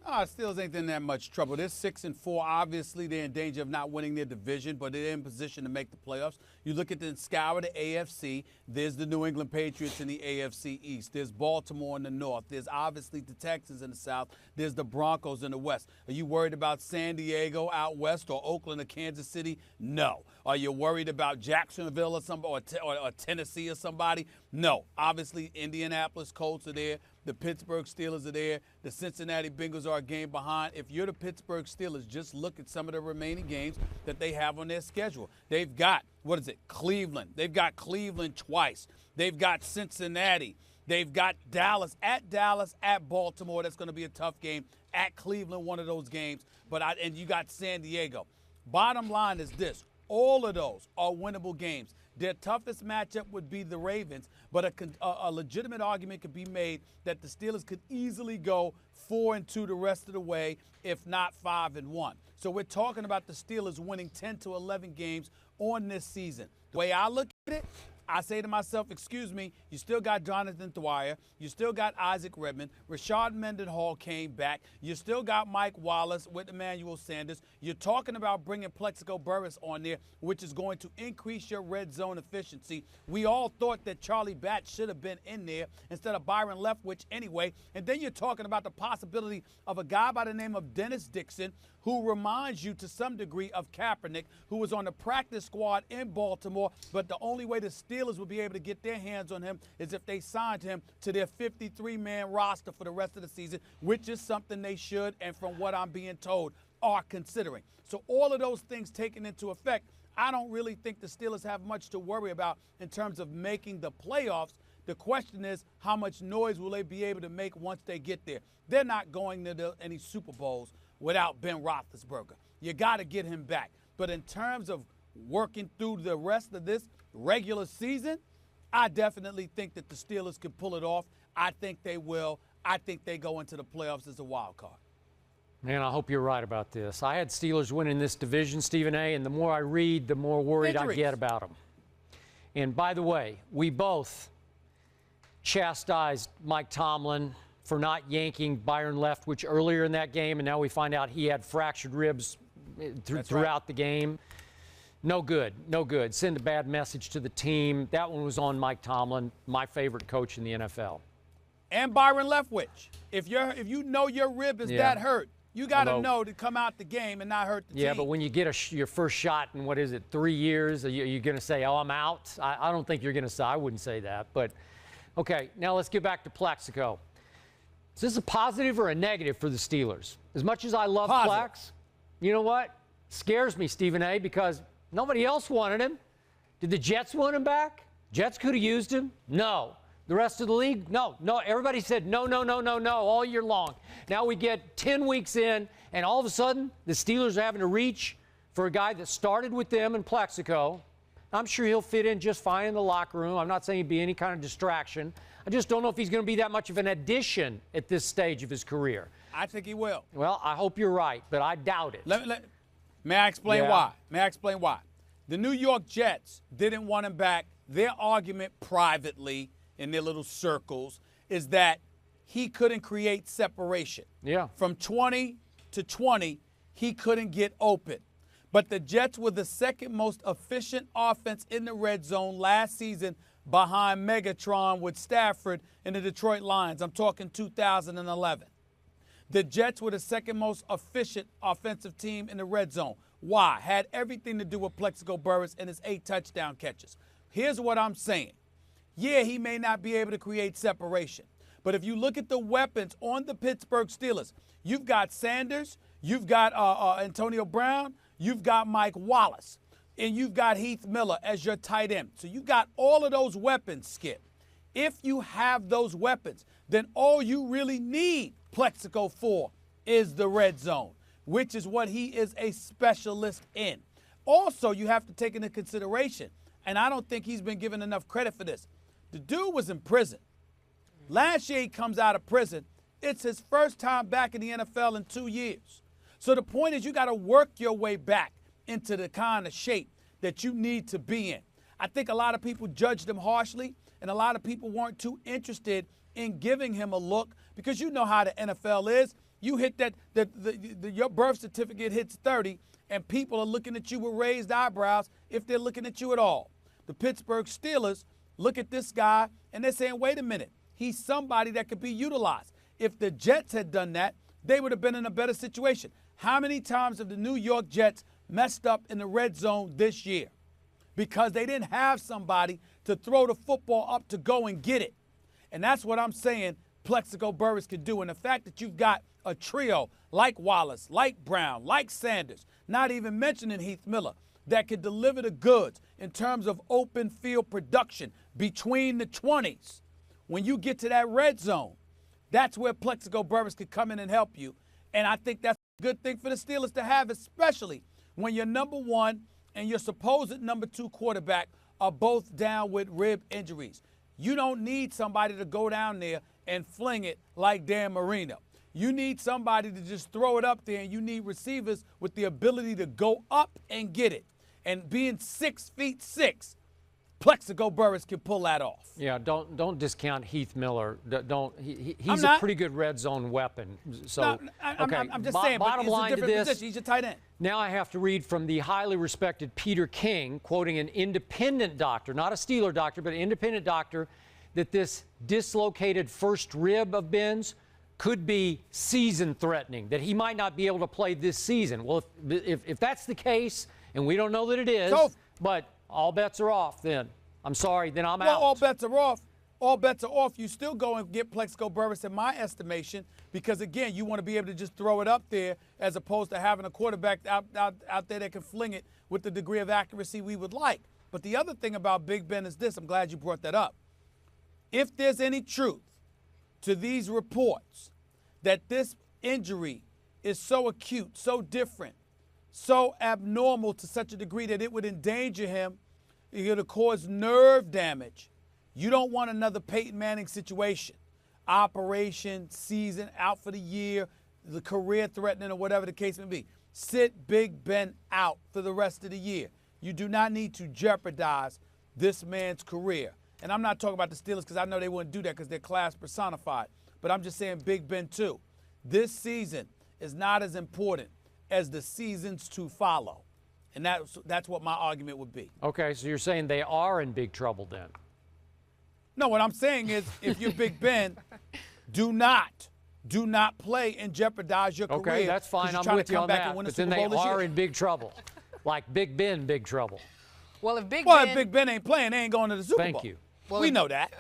Steelers ain't in that much trouble. They're 6-4. Obviously, they're in danger of not winning their division, but they're in position to make the playoffs. You look at the scour the AFC. There's the New England Patriots in the AFC East. There's Baltimore in the North. There's obviously the Texans in the South. There's the Broncos in the West. Are you worried about San Diego out west or Oakland or Kansas City? No. Are you worried about Jacksonville or somebody or Tennessee or somebody? No. Obviously, Indianapolis Colts are there. The Pittsburgh Steelers are there. The Cincinnati Bengals are a game behind. If you're the Pittsburgh Steelers, just look at some of the remaining games that they have on their schedule. They've got, Cleveland. They've got Cleveland twice. They've got Cincinnati. They've got Dallas, at Baltimore. That's going to be a tough game. At Cleveland, one of those games. And you got San Diego. Bottom line is this. All of those are winnable games. Their toughest matchup would be the Ravens, but a legitimate argument could be made that the Steelers could easily go 4-2 the rest of the way, if not 5-1. So we're talking about the Steelers winning 10 to 11 games on this season. The way I look at it, I say to myself, excuse me, you still got Jonathan Dwyer. You still got Isaac Redman. Rashard Mendenhall came back. You still got Mike Wallace with Emmanuel Sanders. You're talking about bringing Plexico Burress on there, which is going to increase your red zone efficiency. We all thought that Charlie Batch should have been in there instead of Byron Leftwich anyway. And then you're talking about the possibility of a guy by the name of Dennis Dixon, who reminds you to some degree of Kaepernick, who was on the practice squad in Baltimore, but the only way the Steelers would be able to get their hands on him is if they signed him to their 53-man roster for the rest of the season, which is something they should, and from what I'm being told, are considering. So all of those things taken into effect, I don't really think the Steelers have much to worry about in terms of making the playoffs. The question is, how much noise will they be able to make once they get there? They're not going to any Super Bowls without Ben Roethlisberger. You got to get him back. But in terms of working through the rest of this regular season, I definitely think that the Steelers can pull it off. I think they will. I think they go into the playoffs as a wild card. Man, I hope you're right about this. I had Steelers winning this division, Stephen A., and the more I read, the more worried I get about them. And by the way, we both chastised Mike Tomlin for not yanking Byron Leftwich earlier in that game, and now we find out he had fractured ribs throughout the game. No good, no good. Send a bad message to the team. That one was on Mike Tomlin, my favorite coach in the NFL. And Byron Leftwich. If you know your rib is that hurt, you got to know to come out the game and not hurt the team. Yeah, but when you get your first shot in, 3 years, are you going to say, oh, I'm out? I don't think you're going to say. I wouldn't say that. But, okay, now let's get back to Plexico. Is this a positive or a negative for the Steelers? As much as I love Plex, you know what? Scares me, Stephen A., because nobody else wanted him. Did the Jets want him back? Jets could have used him? No. The rest of the league? No. Everybody said no all year long. Now we get 10 weeks in, and all of a sudden, the Steelers are having to reach for a guy that started with them in Plexico. I'm sure he'll fit in just fine in the locker room. I'm not saying he'd be any kind of distraction. I just don't know if he's going to be that much of an addition at this stage of his career. I think he will. Well, I hope you're right, but I doubt it. May I explain why? The New York Jets didn't want him back. Their argument privately in their little circles is that he couldn't create separation. Yeah. From 20 to 20, he couldn't get open. But the Jets were the second most efficient offense in the red zone last season behind Megatron with Stafford and the Detroit Lions. I'm talking 2011. The Jets were the second most efficient offensive team in the red zone. Why? Had everything to do with Plexico Burress and his 8 touchdown catches. Here's what I'm saying. Yeah, he may not be able to create separation. But if you look at the weapons on the Pittsburgh Steelers, you've got Sanders, you've got Antonio Brown, you've got Mike Wallace, and you've got Heath Miller as your tight end. So you got all of those weapons, Skip. If you have those weapons, then all you really need Plexico for is the red zone, which is what he is a specialist in. Also, you have to take into consideration, and I don't think he's been given enough credit for this, the dude was in prison. Last year he comes out of prison. It's his first time back in the NFL in 2 years. So the point is you got to work your way back into the kind of shape that you need to be in. I think a lot of people judged him harshly, and a lot of people weren't too interested in giving him a look because you know how the NFL is. You hit that, your birth certificate hits 30, and people are looking at you with raised eyebrows if they're looking at you at all. The Pittsburgh Steelers look at this guy, and they're saying, wait a minute, he's somebody that could be utilized. If the Jets had done that, they would have been in a better situation. How many times have the New York Jets messed up in the red zone this year? Because they didn't have somebody to throw the football up to go and get it. And that's what I'm saying Plexico Burress could do. And the fact that you've got a trio like Wallace, like Brown, like Sanders, not even mentioning Heath Miller, that could deliver the goods in terms of open field production between the 20s. When you get to that red zone, that's where Plexico Burress could come in and help you. And I think that's a good thing for the Steelers to have, especially when your number one and your supposed number two quarterback are both down with rib injuries. You don't need somebody to go down there and fling it like Dan Marino. You need somebody to just throw it up there, and you need receivers with the ability to go up and get it. And being 6'6", Plexico Burress can pull that off. Yeah, don't discount Heath Miller. He's a pretty good red zone weapon. So, I'm just saying, bottom but line it's a different to this, position. He's a tight end. Now I have to read from the highly respected Peter King, quoting an independent doctor, not a Steeler doctor, but an independent doctor, that this dislocated first rib of Ben's could be season-threatening, that he might not be able to play this season. Well, if that's the case, and we don't know that it is, but all bets are off then. I'm sorry, then I'm out. Well, all bets are off. All bets are off. You still go and get Plexico Burress in my estimation because, again, you want to be able to just throw it up there as opposed to having a quarterback out there that can fling it with the degree of accuracy we would like. But the other thing about Big Ben is this. I'm glad you brought that up. If there's any truth to these reports that this injury is so acute, so different, so abnormal to such a degree that it would endanger him, it would cause nerve damage. You don't want another Peyton Manning situation. Operation, season, out for the year, the career threatening or whatever the case may be. Sit Big Ben out for the rest of the year. You do not need to jeopardize this man's career. And I'm not talking about the Steelers because I know they wouldn't do that because they're class personified. But I'm just saying Big Ben too. This season is not as important as the seasons to follow. And that's what my argument would be. Okay, so you're saying they are in big trouble then? No, what I'm saying is if you're Big Ben, do not play and jeopardize your career. Okay, that's fine. I'm with you on that. But then they are in big trouble, like Big Ben, big trouble. Well, if Big Ben ain't playing, they ain't going to the Super Bowl. Thank you. Well, we know that.